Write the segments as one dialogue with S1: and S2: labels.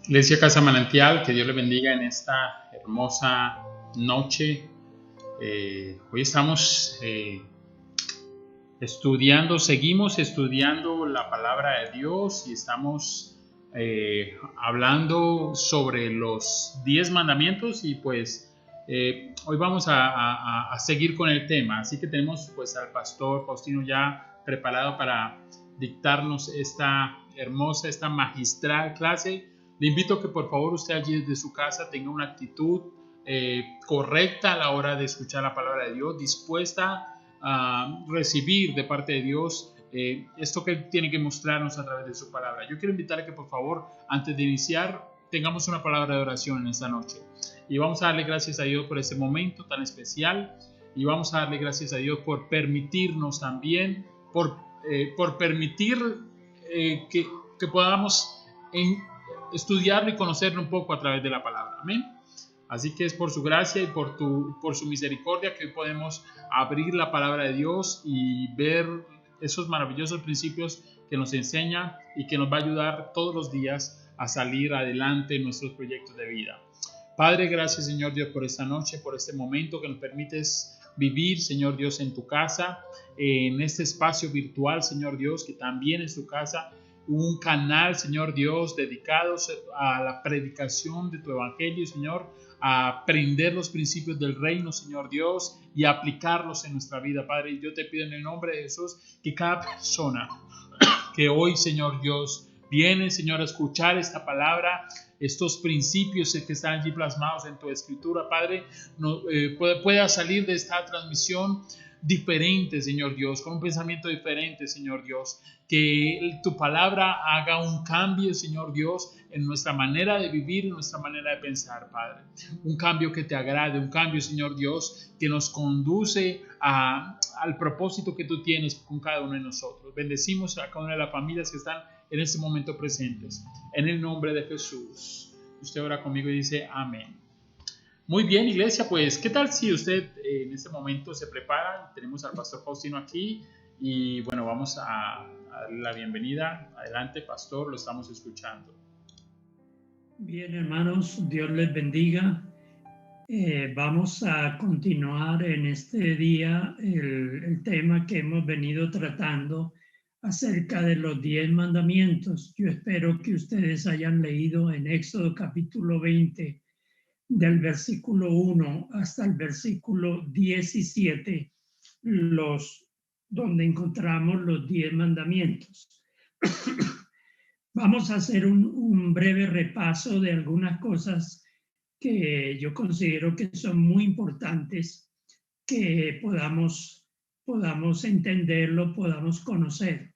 S1: Iglesia Casa Manantial, que Dios le bendiga en esta hermosa noche. Hoy estamos seguimos estudiando la palabra de Dios y estamos hablando sobre los 10 mandamientos y pues hoy vamos a seguir con el tema. Así que tenemos pues al pastor Faustino ya preparado para dictarnos esta hermosa, esta magistral clase. Le invito a que por favor usted allí desde su casa tenga una actitud correcta a la hora de escuchar la palabra de Dios, dispuesta a recibir de parte de Dios esto que Él tiene que mostrarnos a través de su palabra. Yo quiero invitarle que por favor, antes de iniciar, tengamos una palabra de oración en esta noche. Y vamos a darle gracias a Dios por este momento tan especial. Y vamos a darle gracias a Dios por permitirnos también, por permitir que podamos estudiarlo y conocerlo un poco a través de la palabra. Amén. Así que es por su gracia y por su misericordia que hoy podemos abrir la palabra de Dios y ver esos maravillosos principios que nos enseña y que nos va a ayudar todos los días a salir adelante en nuestros proyectos de vida. Padre, gracias Señor Dios por esta noche, por este momento que nos permites vivir, Señor Dios, en tu casa, en este espacio virtual, Señor Dios, que también es tu casa, un canal, Señor Dios, dedicado a la predicación de tu evangelio, Señor, a aprender los principios del reino, Señor Dios, y aplicarlos en nuestra vida, Padre. Y yo te pido en el nombre de Jesús que cada persona que hoy, Señor Dios, viene, Señor, a escuchar esta palabra, estos principios que están allí plasmados en tu escritura, Padre, pueda salir de esta transmisión diferente, Señor Dios, con un pensamiento diferente, Señor Dios, que tu palabra haga un cambio, Señor Dios, en nuestra manera de vivir, en nuestra manera de pensar, Padre. Un cambio que te agrade, un cambio, Señor Dios, que nos conduce al propósito que tú tienes con cada uno de nosotros. Bendecimos a cada una de las familias que están en este momento presentes. En el nombre de Jesús. Usted ora conmigo y dice amén. Muy bien, iglesia, pues, ¿qué tal si usted en este momento se prepara? Tenemos al pastor Faustino aquí y bueno, vamos a darle la bienvenida. Adelante, pastor, lo estamos escuchando.
S2: Bien, hermanos, Dios les bendiga. Vamos a continuar en este día el tema que hemos venido tratando acerca de los 10 mandamientos. Yo espero que ustedes hayan leído en Éxodo capítulo 20, del versículo 1 hasta el versículo 17, donde encontramos los 10 mandamientos. Vamos a hacer un breve repaso de algunas cosas que yo considero que son muy importantes, que podamos entenderlo, podamos conocer.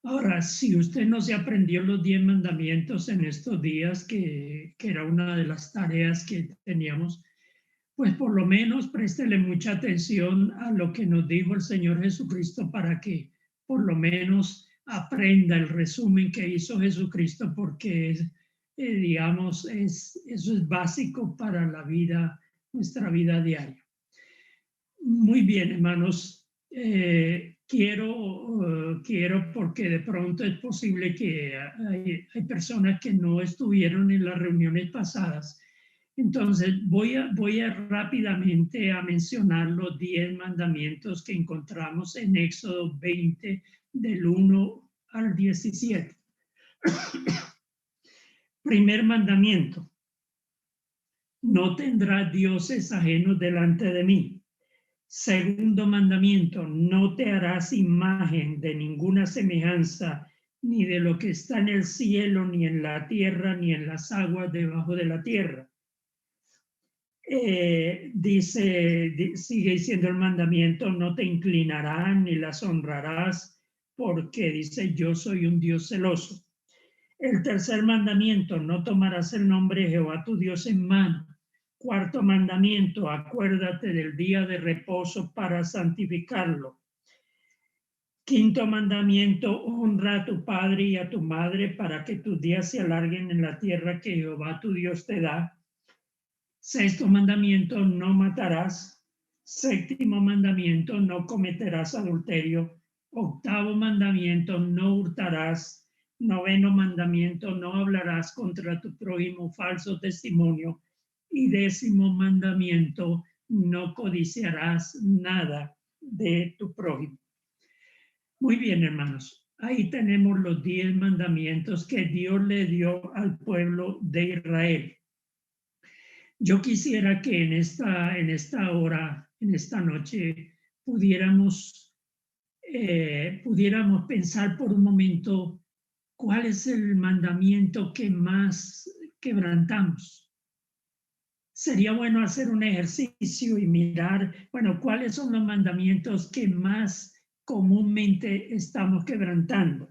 S2: Ahora, si usted no se aprendió los 10 mandamientos en estos días, que era una de las tareas que teníamos, pues por lo menos préstele mucha atención a lo que nos dijo el Señor Jesucristo para que por lo menos aprenda el resumen que hizo Jesucristo, porque digamos, eso es básico para la vida, nuestra vida diaria. Muy bien, hermanos. Quiero porque de pronto es posible que hay personas que no estuvieron en las reuniones pasadas. Entonces voy a rápidamente a mencionar los 10 mandamientos que encontramos en Éxodo 20 del 1 al 17. Primer mandamiento: no tendrás dioses ajenos delante de mí. Segundo mandamiento: no te harás imagen de ninguna semejanza, ni de lo que está en el cielo, ni en la tierra, ni en las aguas debajo de la tierra. Sigue diciendo el mandamiento: no te inclinarás ni las honrarás, porque dice: yo soy un Dios celoso. El tercer mandamiento: no tomarás el nombre de Jehová tu Dios en mano. Cuarto mandamiento: acuérdate del día de reposo para santificarlo. Quinto mandamiento: honra a tu padre y a tu madre para que tus días se alarguen en la tierra que Jehová tu Dios te da. Sexto mandamiento: no matarás. Séptimo mandamiento: no cometerás adulterio. Octavo mandamiento: no hurtarás. Noveno mandamiento, no hablarás contra tu prójimo falso testimonio. Y décimo mandamiento, no codiciarás nada de tu prójimo. Muy bien, hermanos. Ahí tenemos los 10 mandamientos que Dios le dio al pueblo de Israel. Yo quisiera que en esta hora, en esta noche, pudiéramos pensar por un momento cuál es el mandamiento que más quebrantamos. Sería bueno hacer un ejercicio y mirar, bueno, cuáles son los mandamientos que más comúnmente estamos quebrantando.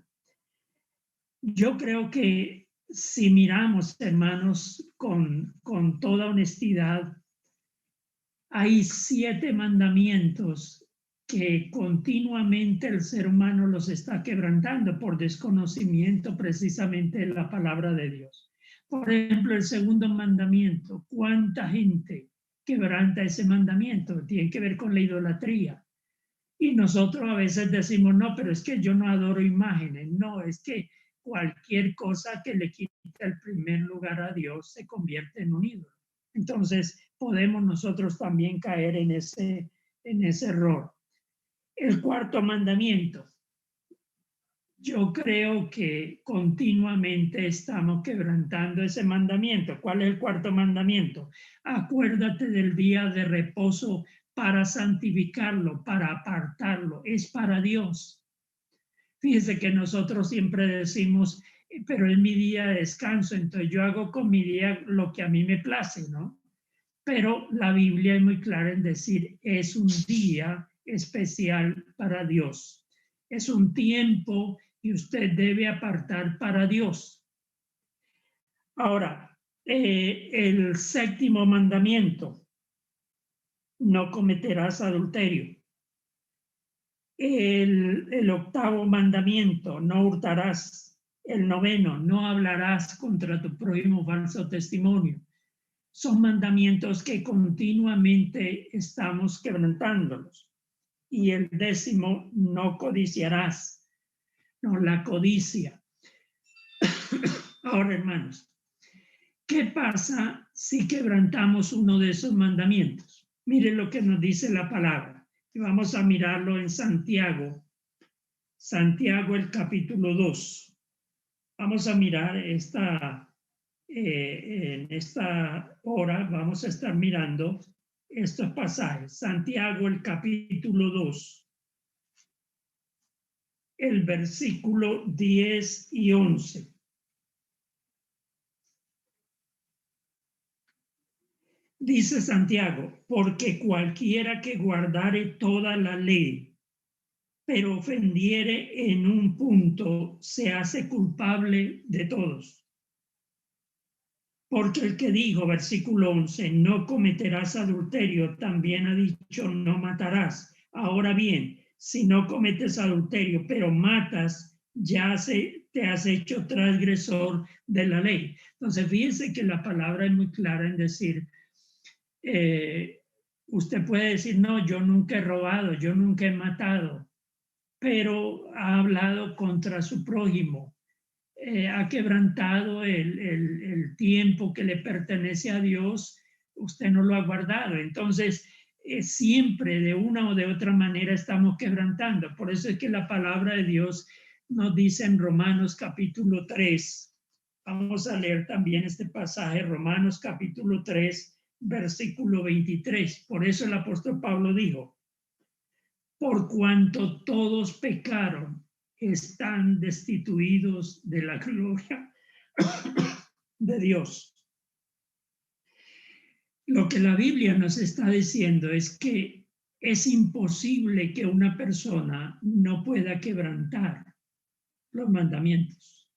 S2: Yo creo que si miramos, hermanos, con toda honestidad, hay 7 mandamientos que continuamente el ser humano los está quebrantando por desconocimiento precisamente de la palabra de Dios. Por ejemplo, el segundo mandamiento, ¿cuánta gente quebranta ese mandamiento? Tiene que ver con la idolatría. Y nosotros a veces decimos, no, pero es que yo no adoro imágenes. No, es que cualquier cosa que le quite el primer lugar a Dios se convierte en un ídolo. Entonces, podemos nosotros también caer en ese error. El cuarto mandamiento. Yo creo que continuamente estamos quebrantando ese mandamiento. ¿Cuál es el cuarto mandamiento? Acuérdate del día de reposo para santificarlo, para apartarlo. Es para Dios. Fíjese que nosotros siempre decimos, pero es mi día de descanso, entonces yo hago con mi día lo que a mí me place, ¿no? Pero la Biblia es muy clara en decir, es un día especial para Dios. Es un tiempo que usted debe apartar para Dios. Ahora, el séptimo mandamiento, no cometerás adulterio. El octavo mandamiento, no hurtarás. El noveno, no hablarás contra tu prójimo falso testimonio. Son mandamientos que continuamente estamos quebrantándolos. Y el décimo, no codiciarás. No, la codicia. Ahora, hermanos, ¿qué pasa si quebrantamos uno de esos mandamientos? Mire lo que nos dice la palabra. Y vamos a mirarlo en Santiago. Santiago, el capítulo 2. Vamos a mirar en esta hora, vamos a estar mirando estos pasajes. Santiago, el capítulo 2. El versículo 10 y 11. Dice Santiago, porque cualquiera que guardare toda la ley, pero ofendiere en un punto, se hace culpable de todos. Porque el que dijo, versículo 11, no cometerás adulterio, también ha dicho, no matarás. Ahora bien, si no cometes adulterio, pero matas, ya te has hecho transgresor de la ley. Entonces, fíjense que la palabra es muy clara en decir, usted puede decir, no, yo nunca he robado, yo nunca he matado, pero ha hablado contra su prójimo, ha quebrantado el tiempo que le pertenece a Dios, usted no lo ha guardado. Entonces, siempre de una o de otra manera estamos quebrantando. Por eso es que la palabra de Dios nos dice en Romanos capítulo 3, vamos a leer también este pasaje, Romanos capítulo 3, versículo 23. Por eso el apóstol Pablo dijo, por cuanto todos pecaron, están destituidos de la gloria de Dios. Lo que la Biblia nos está diciendo es que es imposible que una persona no pueda quebrantar los mandamientos.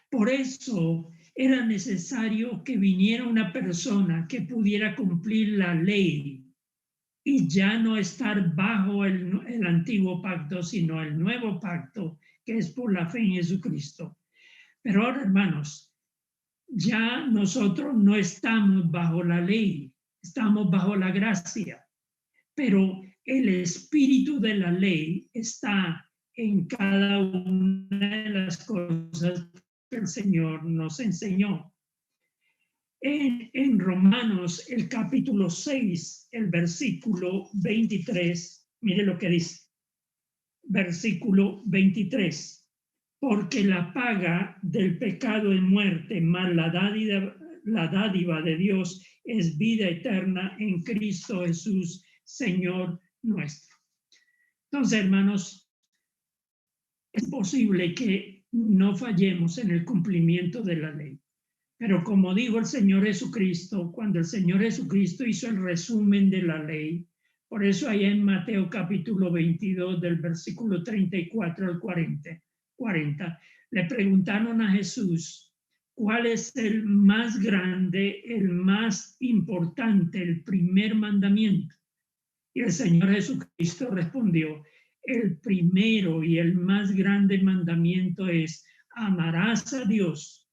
S2: Por eso era necesario que viniera una persona que pudiera cumplir la ley y ya no estar bajo el antiguo pacto, sino el nuevo pacto, que es por la fe en Jesucristo. Pero ahora, hermanos, ya nosotros no estamos bajo la ley, estamos bajo la gracia, pero el espíritu de la ley está en cada una de las cosas que el Señor nos enseñó. En Romanos, el capítulo 6, el versículo 23, mire lo que dice. Versículo 23. Porque la paga del pecado es muerte, mas la dádiva de Dios es vida eterna en Cristo Jesús, Señor nuestro. Entonces, hermanos, es posible que no fallemos en el cumplimiento de la ley. Pero como dijo el Señor Jesucristo, cuando el Señor Jesucristo hizo el resumen de la ley, por eso allá en Mateo capítulo 22, del versículo 34 al 40, le preguntaron a Jesús, ¿cuál es el más grande, el más importante, el primer mandamiento? Y el Señor Jesucristo respondió, el primero y el más grande mandamiento es, amarás a Dios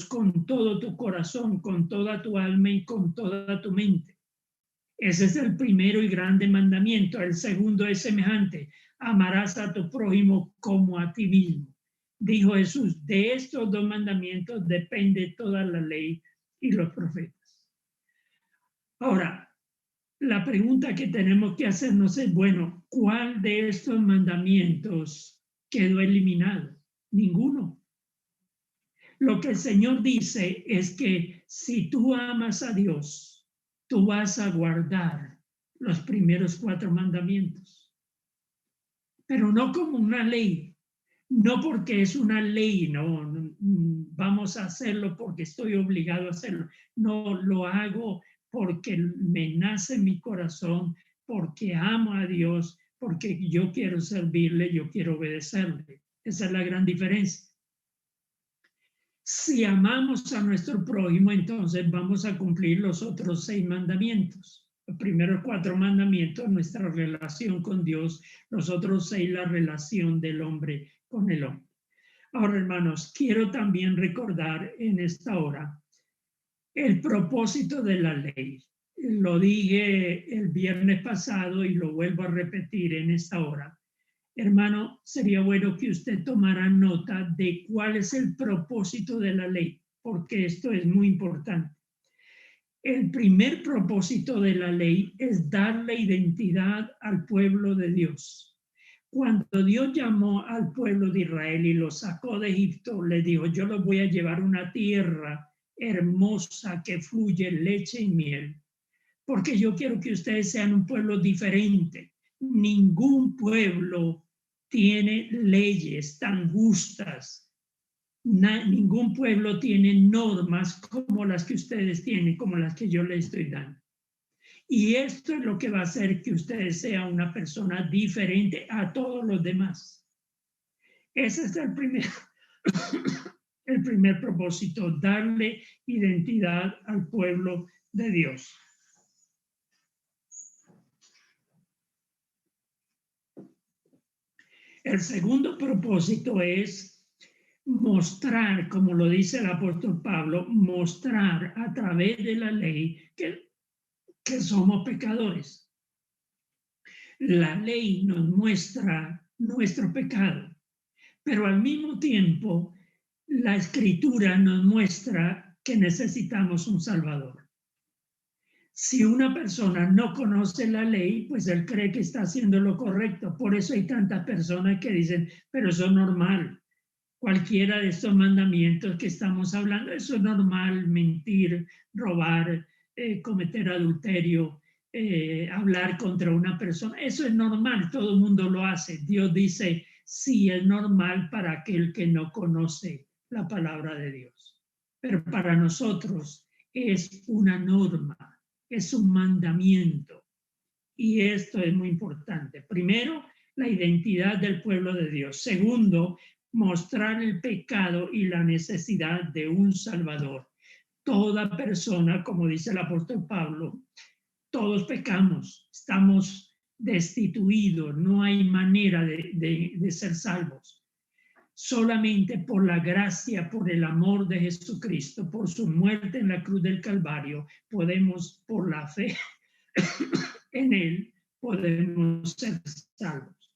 S2: con todo tu corazón, con toda tu alma y con toda tu mente. Ese es el primero y grande mandamiento. El segundo es semejante, amarás a tu prójimo como a ti mismo. Dijo Jesús, de estos dos mandamientos depende toda la ley y los profetas. Ahora, la pregunta que tenemos que hacernos es, bueno, ¿cuál de estos mandamientos quedó eliminado? Ninguno. Lo que el Señor dice es que si tú amas a Dios, tú vas a guardar los primeros 4 mandamientos. Pero no como una ley, no porque es una ley, no, vamos a hacerlo porque estoy obligado a hacerlo. No, lo hago porque me nace mi corazón, porque amo a Dios, porque yo quiero servirle, yo quiero obedecerle. Esa es la gran diferencia. Si amamos a nuestro prójimo, entonces vamos a cumplir los otros 6 mandamientos. Los primeros 4 mandamientos, nuestra relación con Dios, los otros 6, la relación del hombre con el hombre. Ahora, hermanos, quiero también recordar en esta hora el propósito de la ley. Lo dije el viernes pasado y lo vuelvo a repetir en esta hora. Hermano, sería bueno que usted tomara nota de cuál es el propósito de la ley, porque esto es muy importante. El primer propósito de la ley es darle identidad al pueblo de Dios. Cuando Dios llamó al pueblo de Israel y lo sacó de Egipto, le dijo, yo los voy a llevar a una tierra hermosa que fluye leche y miel, porque yo quiero que ustedes sean un pueblo diferente. Ningún pueblo tiene leyes tan justas. Ningún pueblo tiene normas como las que ustedes tienen, como las que yo les estoy dando. Y esto es lo que va a hacer que ustedes sean una persona diferente a todos los demás. Ese es el primer propósito, darle identidad al pueblo de Dios. El segundo propósito es mostrar, como lo dice el apóstol Pablo, mostrar a través de la ley que somos pecadores. La ley nos muestra nuestro pecado, pero al mismo tiempo la Escritura nos muestra que necesitamos un Salvador. Si una persona no conoce la ley, pues él cree que está haciendo lo correcto. Por eso hay tantas personas que dicen, pero eso es normal. Cualquiera de estos mandamientos que estamos hablando, eso es normal, mentir, robar, cometer adulterio, hablar contra una persona, eso es normal, todo el mundo lo hace. Dios dice, sí, es normal para aquel que no conoce la palabra de Dios. Pero para nosotros es una norma, es un mandamiento. Y esto es muy importante. Primero, la identidad del pueblo de Dios. Segundo, mostrar el pecado y la necesidad de un Salvador. Toda persona, como dice el apóstol Pablo, todos pecamos, estamos destituidos, no hay manera de ser salvos. Solamente por la gracia, por el amor de Jesucristo, por su muerte en la cruz del Calvario, podemos, por la fe en Él, podemos ser salvos.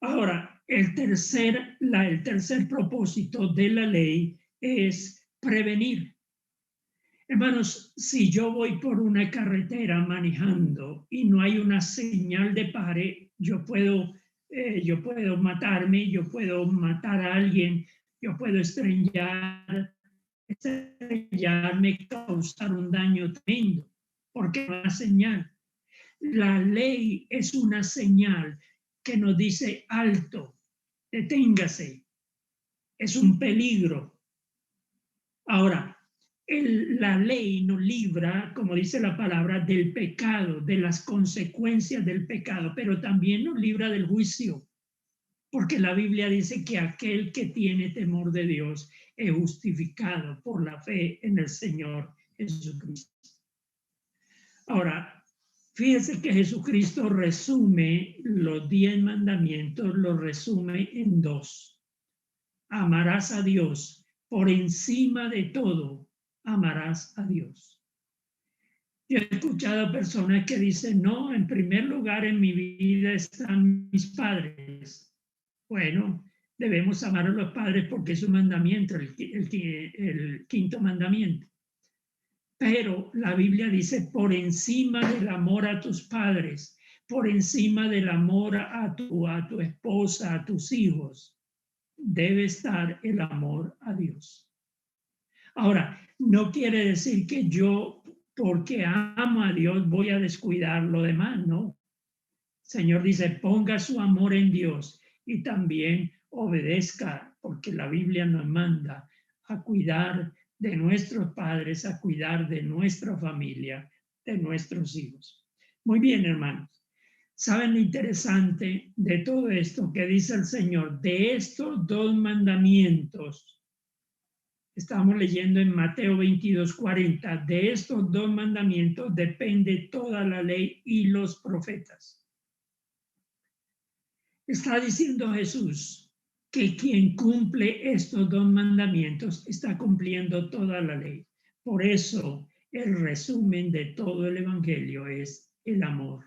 S2: Ahora, El tercer propósito de la ley es prevenir. Hermanos, si yo voy por una carretera manejando y no hay una señal de pare, yo puedo matarme, yo puedo matar a alguien, yo puedo estrellarme, causar un daño tremendo, porque es una señal. La ley es una señal que nos dice alto, deténgase, es un peligro. Ahora, la ley nos libra, como dice la palabra, del pecado, de las consecuencias del pecado, pero también nos libra del juicio, porque la Biblia dice que aquel que tiene temor de Dios es justificado por la fe en el Señor Jesucristo. Ahora, fíjese que Jesucristo resume los 10 mandamientos, los resume en 2. Amarás a Dios por encima de todo. Amarás a Dios. Yo he escuchado a personas que dicen, no, en primer lugar en mi vida están mis padres. Bueno, debemos amar a los padres porque es un mandamiento, el quinto mandamiento. Pero la Biblia dice, por encima del amor a tus padres, por encima del amor a tu esposa, a tus hijos, debe estar el amor a Dios. Ahora, no quiere decir que yo, porque amo a Dios, voy a descuidar lo demás, ¿no? El Señor dice, ponga su amor en Dios y también obedezca, porque la Biblia nos manda a cuidar de nuestros padres, a cuidar de nuestra familia, de nuestros hijos. Muy bien, hermanos. ¿Saben lo interesante de todo esto que dice el Señor? De estos 2 mandamientos, estamos leyendo en Mateo 22:40, de estos 2 mandamientos depende toda la ley y los profetas. Está diciendo Jesús que quien cumple estos 2 mandamientos está cumpliendo toda la ley. Por eso el resumen de todo el Evangelio es el amor.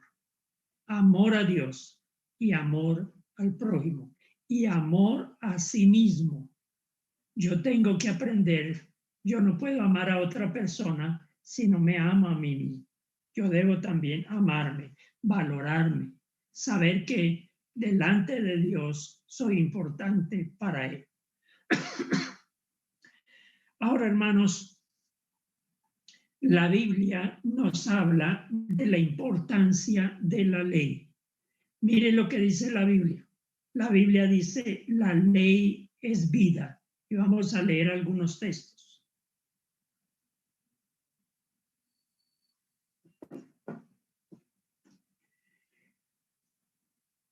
S2: Amor a Dios y amor al prójimo y amor a sí mismo. Yo tengo que aprender, yo no puedo amar a otra persona si no me amo a mí mismo. Yo debo también amarme, valorarme, saber que delante de Dios soy importante para Él. Ahora, hermanos, la Biblia nos habla de la importancia de la ley. Mire lo que dice la Biblia. La Biblia dice, la ley es vida. Y vamos a leer algunos textos.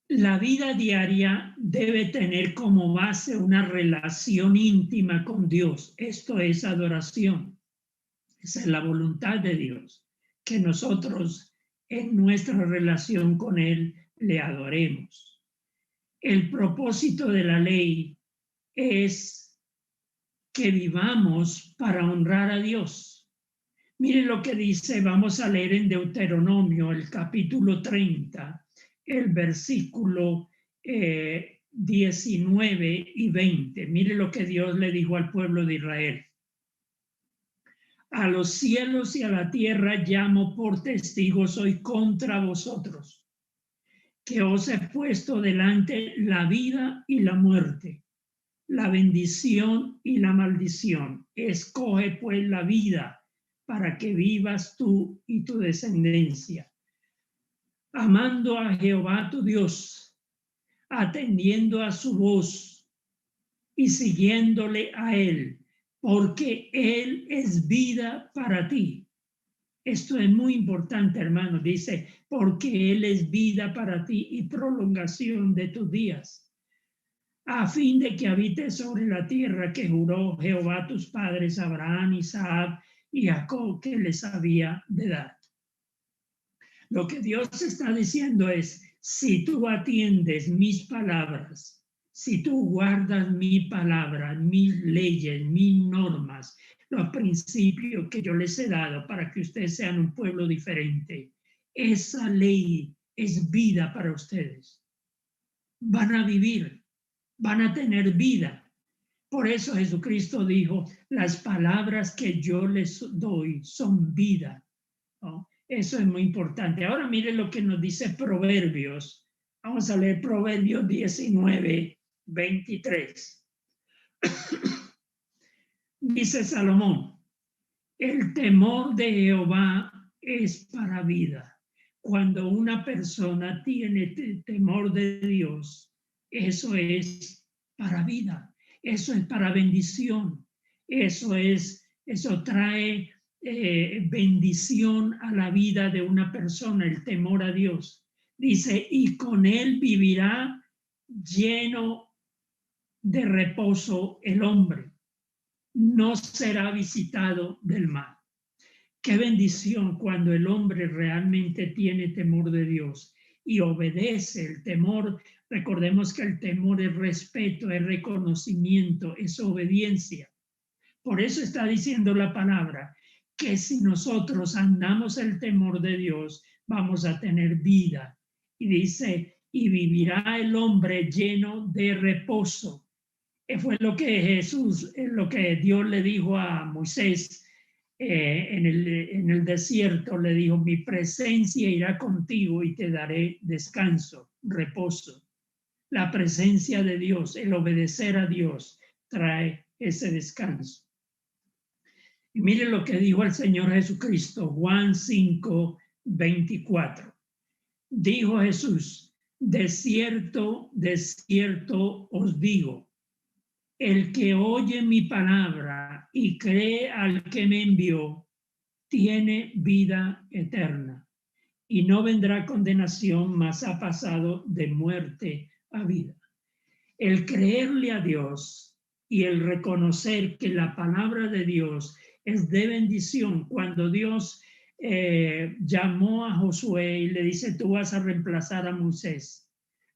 S2: La vida diaria debe tener como base una relación íntima con Dios. Esto es adoración. Esa es la voluntad de Dios, que nosotros en nuestra relación con Él le adoremos. El propósito de la ley es que vivamos para honrar a Dios. Miren lo que dice, vamos a leer en Deuteronomio, el capítulo 30, el versículo 19 y 20. Miren lo que Dios le dijo al pueblo de Israel. A los cielos y a la tierra llamo por testigos hoy contra vosotros, que os he puesto delante la vida y la muerte, la bendición y la maldición. Escoge pues la vida para que vivas tú y tu descendencia, amando a Jehová tu Dios, atendiendo a su voz y siguiéndole a Él, porque Él es vida para ti. Esto es muy importante, hermano. Dice, porque Él es vida para ti y prolongación de tus días, a fin de que habites sobre la tierra que juró Jehová a tus padres, Abraham, Isaac y Jacob, que les había de dar. Lo que Dios está diciendo es, si tú atiendes mis palabras, si tú guardas mi palabra, mis leyes, mis normas, los principios que yo les he dado para que ustedes sean un pueblo diferente, esa ley es vida para ustedes. Van a vivir. van a tener vida. Por eso Jesucristo dijo, las palabras que yo les doy son vida, ¿no? Eso es muy importante. Ahora mire lo que nos dice Proverbios. Vamos a leer Proverbios 19, 23. Dice Salomón, el temor de Jehová es para vida. Cuando una persona tiene temor de Dios, eso es para vida, eso es para bendición, eso trae bendición a la vida de una persona, el temor a Dios. Dice, y con él vivirá lleno de reposo el hombre, no será visitado del mal. Qué bendición cuando el hombre realmente tiene temor de Dios y obedece. El temor, recordemos que el temor es respeto, es reconocimiento, es obediencia. Por eso está diciendo la palabra que si nosotros andamos el temor de Dios, vamos a tener vida. Y dice, y vivirá el hombre lleno de reposo. Fue lo que lo que Dios le dijo a Moisés en el desierto. Le dijo, mi presencia irá contigo y te daré descanso, reposo. La presencia de Dios, el obedecer a Dios, trae ese descanso. Y mire lo que dijo el Señor Jesucristo, Juan 5, 24. Dijo Jesús, de cierto, de cierto os digo, el que oye mi palabra y cree al que me envió, tiene vida eterna y no vendrá condenación, mas ha pasado de muerte a vida. El creerle a Dios y el reconocer que la palabra de Dios es de bendición. Cuando Dios llamó a Josué y le dice, tú vas a reemplazar a Moisés,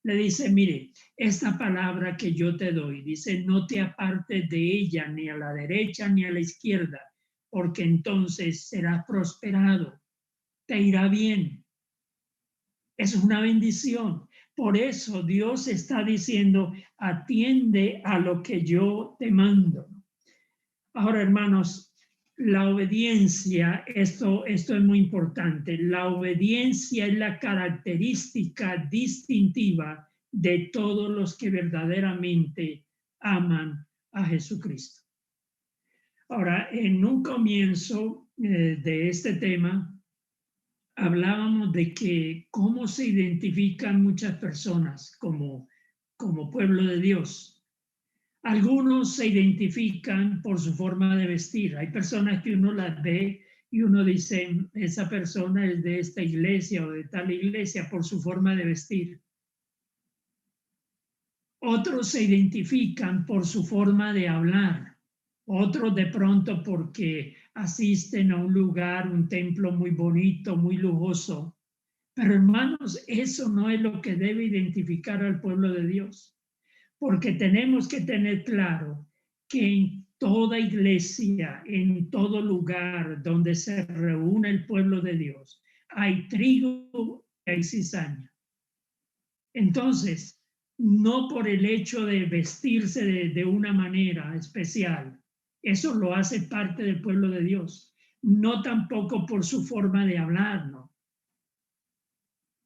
S2: le dice, mire, esta palabra que yo te doy, dice, no te apartes de ella ni a la derecha ni a la izquierda, porque entonces serás prosperado, te irá bien. Es una bendición. Por eso Dios está diciendo, atiende a lo que yo te mando. Ahora, hermanos, la obediencia, esto es muy importante. La obediencia es la característica distintiva de todos los que verdaderamente aman a Jesucristo. Ahora, en un comienzo de este tema, hablábamos de que cómo se identifican muchas personas como pueblo de Dios. Algunos se identifican por su forma de vestir. Hay personas que uno las ve y uno dice, esa persona es de esta iglesia o de tal iglesia por su forma de vestir. Otros se identifican por su forma de hablar. Otros de pronto porque asisten a un lugar, un templo muy bonito, muy lujoso. Pero hermanos, eso no es lo que debe identificar al pueblo de Dios. Porque tenemos que tener claro que en toda iglesia, en todo lugar donde se reúne el pueblo de Dios, hay trigo y hay cizaña. Entonces, no por el hecho de vestirse de una manera especial, eso lo hace parte del pueblo de Dios. No tampoco por su forma de hablar, ¿no?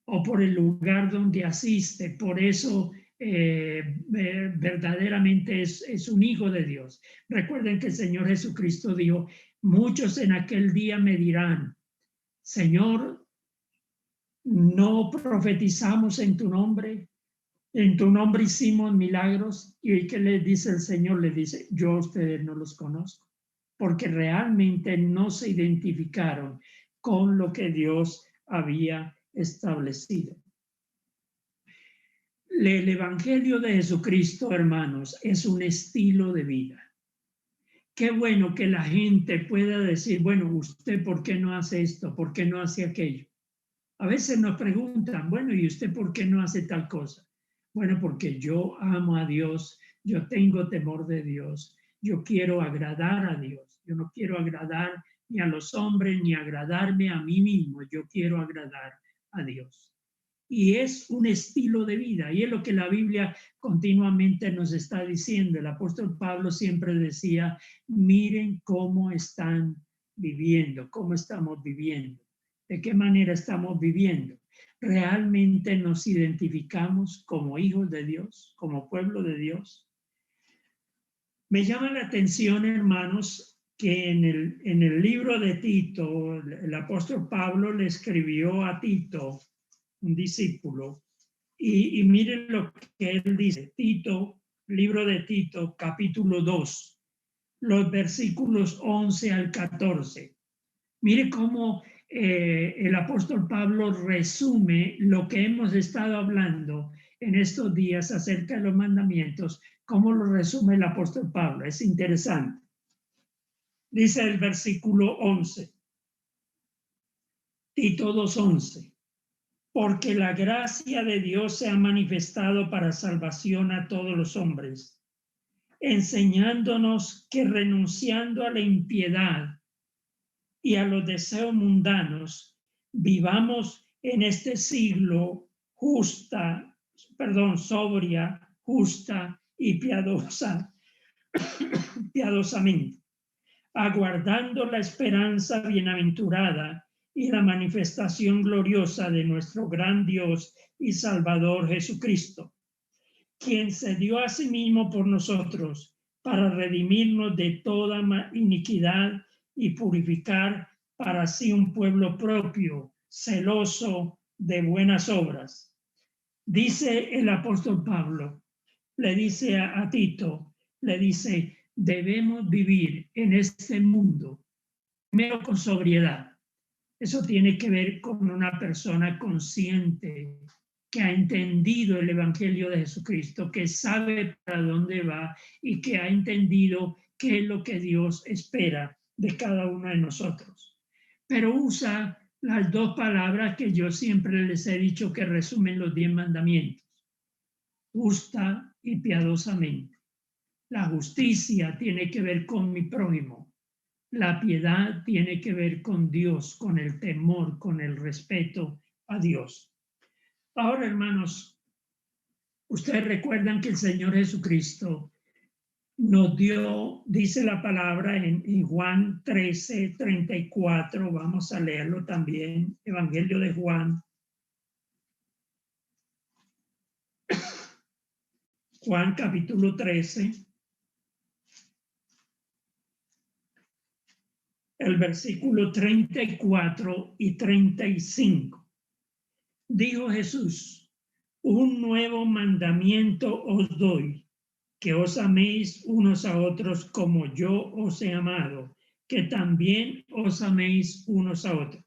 S2: O por el lugar donde asiste, por eso verdaderamente es un hijo de Dios. Recuerden que el Señor Jesucristo dijo, muchos en aquel día me dirán, Señor, no profetizamos en tu nombre hicimos milagros. Y ¿qué le dice el Señor? Le dice, yo a ustedes no los conozco, porque realmente no se identificaron con lo que Dios había establecido. El Evangelio de Jesucristo, hermanos, es un estilo de vida. Qué bueno que la gente pueda decir, bueno, ¿usted por qué no hace esto? ¿Por qué no hace aquello? A veces nos preguntan, bueno, ¿y usted por qué no hace tal cosa? Bueno, porque yo amo a Dios, yo tengo temor de Dios, yo quiero agradar a Dios, yo no quiero agradar ni a los hombres ni agradarme a mí mismo, yo quiero agradar a Dios. y es un estilo de vida. Y es lo que la Biblia continuamente nos está diciendo. El apóstol Pablo siempre decía, miren cómo están viviendo, cómo estamos viviendo, de qué manera estamos viviendo. ¿Realmente nos identificamos como hijos de Dios, como pueblo de Dios? Me llama la atención, hermanos, que en el libro de Tito, el apóstol Pablo le escribió a Tito, un discípulo, y miren lo que él dice. Tito, libro de Tito, capítulo 2, los versículos 11 al 14. Mire cómo el apóstol Pablo resume lo que hemos estado hablando en estos días acerca de los mandamientos, cómo lo resume el apóstol Pablo. Es interesante. Dice el versículo 11, Tito 2:11, porque la gracia de Dios se ha manifestado para salvación a todos los hombres, enseñándonos que renunciando a la impiedad y a los deseos mundanos, vivamos en este siglo sobria, justa y piadosamente, aguardando la esperanza bienaventurada y la manifestación gloriosa de nuestro gran Dios y Salvador Jesucristo, quien se dio a sí mismo por nosotros para redimirnos de toda iniquidad y purificar para sí un pueblo propio, celoso de buenas obras. Dice el apóstol Pablo, le dice a Tito, le dice, debemos vivir en este mundo, primero con sobriedad. Eso tiene que ver con una persona consciente, que ha entendido el Evangelio de Jesucristo, que sabe para dónde va y que ha entendido qué es lo que Dios espera de cada uno de nosotros. Pero usa las dos palabras que yo siempre les he dicho que resumen los 10 mandamientos: justa y piadosamente. La justicia tiene que ver con mi prójimo. La piedad tiene que ver con Dios, con el temor, con el respeto a Dios. Ahora, hermanos, ustedes recuerdan que el Señor Jesucristo nos dio, dice la palabra en Juan 13:34, vamos a leerlo también, Evangelio de Juan. Juan capítulo 13, el versículo 34 y 35. Dijo Jesús, un nuevo mandamiento os doy, que os améis unos a otros como yo os he amado, que también os améis unos a otros.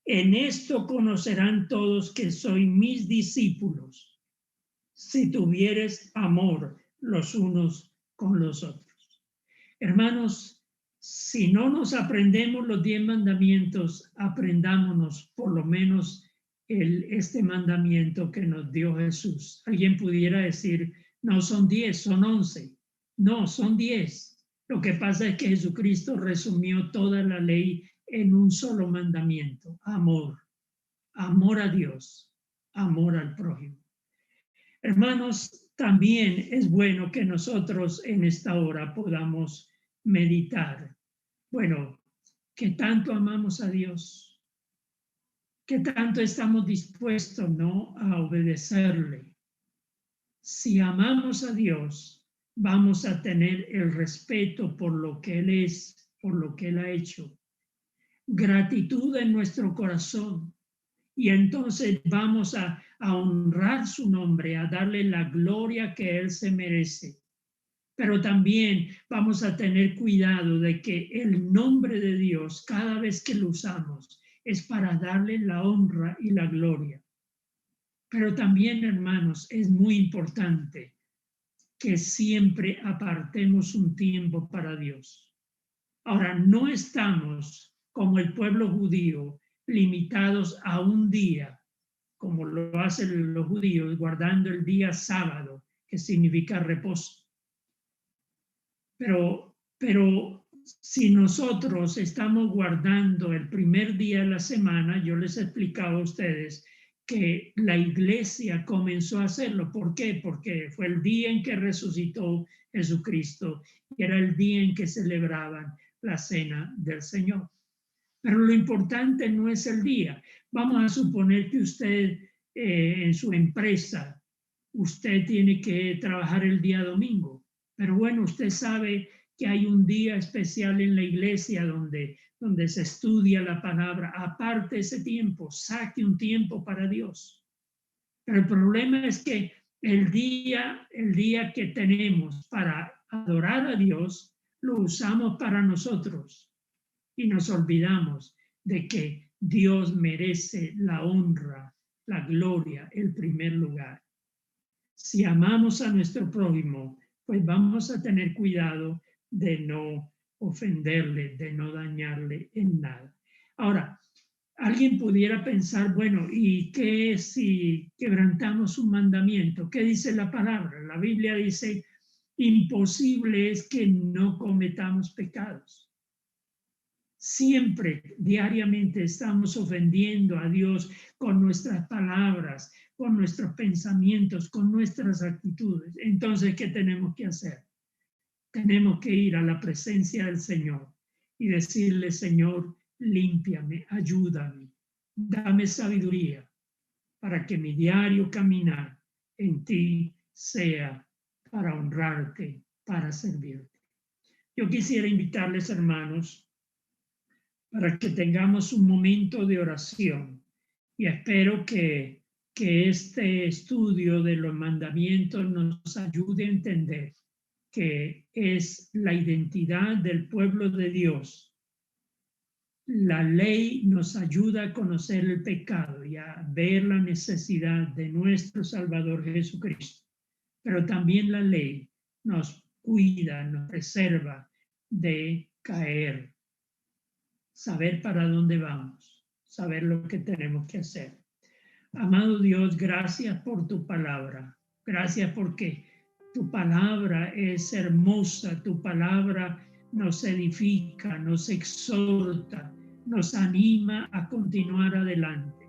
S2: En esto conocerán todos que sois mis discípulos, si tuvieres amor los unos con los otros. Hermanos, si no nos aprendemos los 10 mandamientos, aprendámonos por lo menos este mandamiento que nos dio Jesús. Alguien pudiera decir, no son 10, son 11. No, son 10. Lo que pasa es que Jesucristo resumió toda la ley en un solo mandamiento: amor. Amor a Dios, amor al prójimo. Hermanos, también es bueno que nosotros en esta hora podamos meditar. Bueno, ¿qué tanto amamos a Dios? ¿Qué tanto estamos dispuestos, no, a obedecerle? Si amamos a Dios, vamos a tener el respeto por lo que Él es, por lo que Él ha hecho. Gratitud en nuestro corazón. Y entonces vamos a honrar su nombre, a darle la gloria que Él se merece. Pero también vamos a tener cuidado de que el nombre de Dios, cada vez que lo usamos, es para darle la honra y la gloria. Pero también, hermanos, es muy importante que siempre apartemos un tiempo para Dios. Ahora, no estamos como el pueblo judío limitados a un día, como lo hacen los judíos, guardando el día sábado, que significa reposo. Pero si nosotros estamos guardando el primer día de la semana, yo les he explicado a ustedes que la iglesia comenzó a hacerlo. ¿Por qué? Porque fue el día en que resucitó Jesucristo y era el día en que celebraban la cena del Señor. Pero lo importante no es el día. Vamos a suponer que usted en su empresa, usted tiene que trabajar el día domingo. Pero bueno, usted sabe que hay un día especial en la iglesia donde se estudia la palabra. Aparte ese tiempo, saque un tiempo para Dios. Pero el problema es que el día que tenemos para adorar a Dios, lo usamos para nosotros y nos olvidamos de que Dios merece la honra, la gloria, el primer lugar. Si amamos a nuestro prójimo, pues vamos a tener cuidado de no ofenderle, de no dañarle en nada. Ahora, alguien pudiera pensar, bueno, ¿y qué si quebrantamos un mandamiento? ¿Qué dice la palabra? La Biblia dice, imposible es que no cometamos pecados. Siempre, diariamente, estamos ofendiendo a Dios con nuestras palabras, con nuestros pensamientos, con nuestras actitudes. Entonces, ¿qué tenemos que hacer? Tenemos que ir a la presencia del Señor y decirle, Señor, límpiame, ayúdame, dame sabiduría para que mi diario caminar en ti sea para honrarte, para servirte. Yo quisiera invitarles, hermanos, para que tengamos un momento de oración y espero que este estudio de los mandamientos nos ayude a entender que es la identidad del pueblo de Dios. La ley nos ayuda a conocer el pecado y a ver la necesidad de nuestro Salvador Jesucristo, pero también la ley nos cuida, nos preserva de caer. Saber para dónde vamos, saber lo que tenemos que hacer. Amado Dios, gracias por tu palabra. Gracias porque tu palabra es hermosa, tu palabra nos edifica, nos exhorta, nos anima a continuar adelante.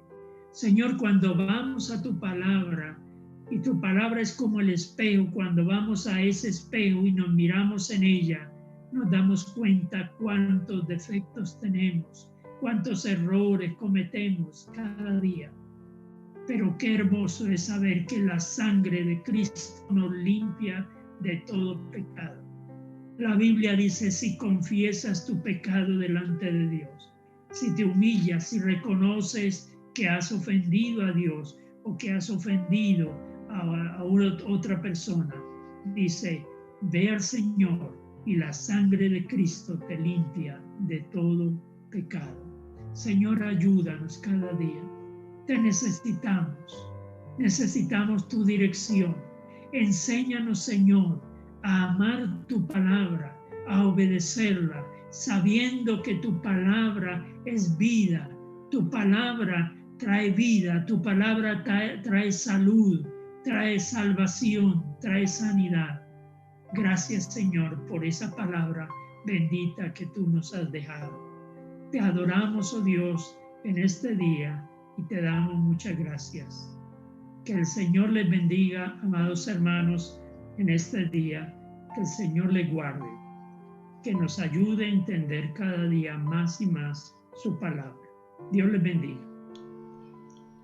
S2: Señor, cuando vamos a tu palabra, y tu palabra es como el espejo, cuando vamos a ese espejo y nos miramos en ella, nos damos cuenta cuántos defectos tenemos, cuántos errores cometemos cada día. Pero qué hermoso es saber que la sangre de Cristo nos limpia de todo pecado. La Biblia dice, si confiesas tu pecado delante de Dios, si te humillas, si reconoces que has ofendido a Dios o que has ofendido a otra persona, dice, ve al Señor y la sangre de Cristo te limpia de todo pecado. Señor, ayúdanos cada día. Te necesitamos tu dirección. Enséñanos, Señor, a amar tu palabra, a obedecerla, sabiendo que tu palabra es vida, tu palabra trae vida, tu palabra trae salud, trae salvación, trae sanidad. Gracias, Señor, por esa palabra bendita que tú nos has dejado. Te adoramos, oh Dios, en este día y te damos muchas gracias. Que el Señor les bendiga, amados hermanos, en este día. Que el Señor les guarde, que nos ayude a entender cada día más y más su palabra. Dios les bendiga.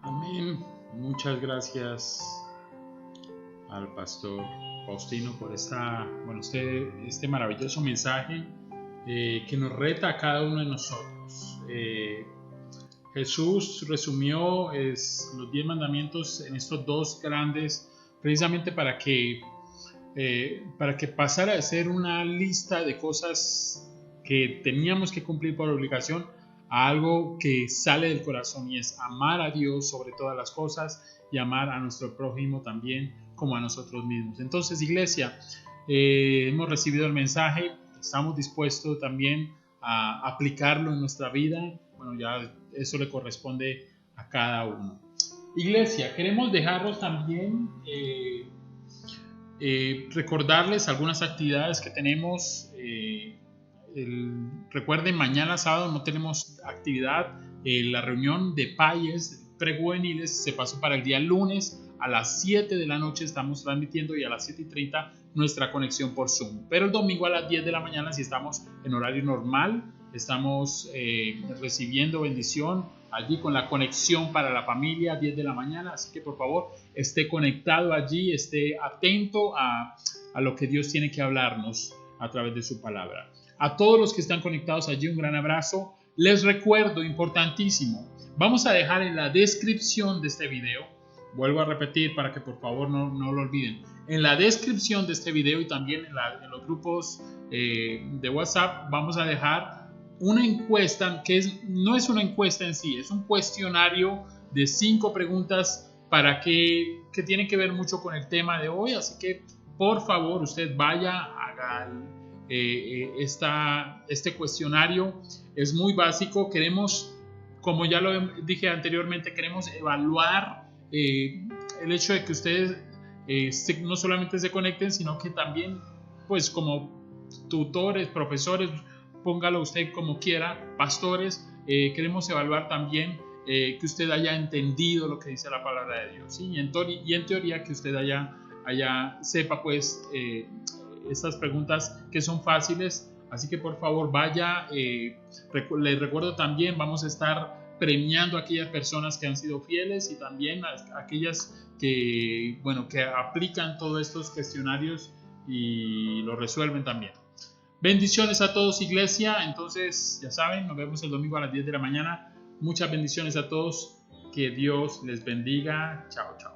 S1: Amén. Muchas gracias al pastor Faustino por este maravilloso mensaje que nos reta a cada uno de nosotros. Jesús resumió los 10 mandamientos en estos dos grandes, precisamente para que pasara de ser una lista de cosas que teníamos que cumplir por obligación a algo que sale del corazón, y es amar a Dios sobre todas las cosas y amar a nuestro prójimo también como a nosotros mismos. Entonces, iglesia, hemos recibido el mensaje, estamos dispuestos también a aplicarlo en nuestra vida. Bueno, ya eso le corresponde a cada uno. Iglesia, queremos dejarlos también recordarles algunas actividades que tenemos. Recuerden, mañana sábado no tenemos actividad. La reunión de PAYES, prejuveniles se pasó para el día lunes. A las 7 de la noche estamos transmitiendo y a las 7:30 nuestra conexión por Zoom. Pero el domingo a las 10 de la mañana, si estamos en horario normal, estamos recibiendo bendición allí con la conexión para la familia, 10 de la mañana. Así que por favor, esté conectado allí, esté atento a lo que Dios tiene que hablarnos a través de su palabra. A todos los que están conectados allí, un gran abrazo. Les recuerdo, importantísimo, vamos a dejar en la descripción de este video, vuelvo a repetir para que por favor no lo olviden, en la descripción de este video y también en los grupos de WhatsApp vamos a dejar una encuesta que no es una encuesta en sí, es un cuestionario de 5 preguntas para que tienen que ver mucho con el tema de hoy. Así que por favor usted vaya, haga este cuestionario. Es muy básico. Queremos, como ya lo dije anteriormente, queremos evaluar el hecho de que ustedes no solamente se conecten, sino que también, pues como tutores, profesores, póngalo usted como quiera, pastores, queremos evaluar también que usted haya entendido lo que dice la palabra de Dios, ¿sí? Y en teoría que usted sepa pues estas preguntas que son fáciles. Así que por favor vaya, les recuerdo también, vamos a estar premiando a aquellas personas que han sido fieles y también a aquellas que aplican todos estos cuestionarios y lo resuelven también. Bendiciones a todos, iglesia. Entonces, ya saben, nos vemos el domingo a las 10 de la mañana. Muchas bendiciones a todos. Que Dios les bendiga. Chao, chao.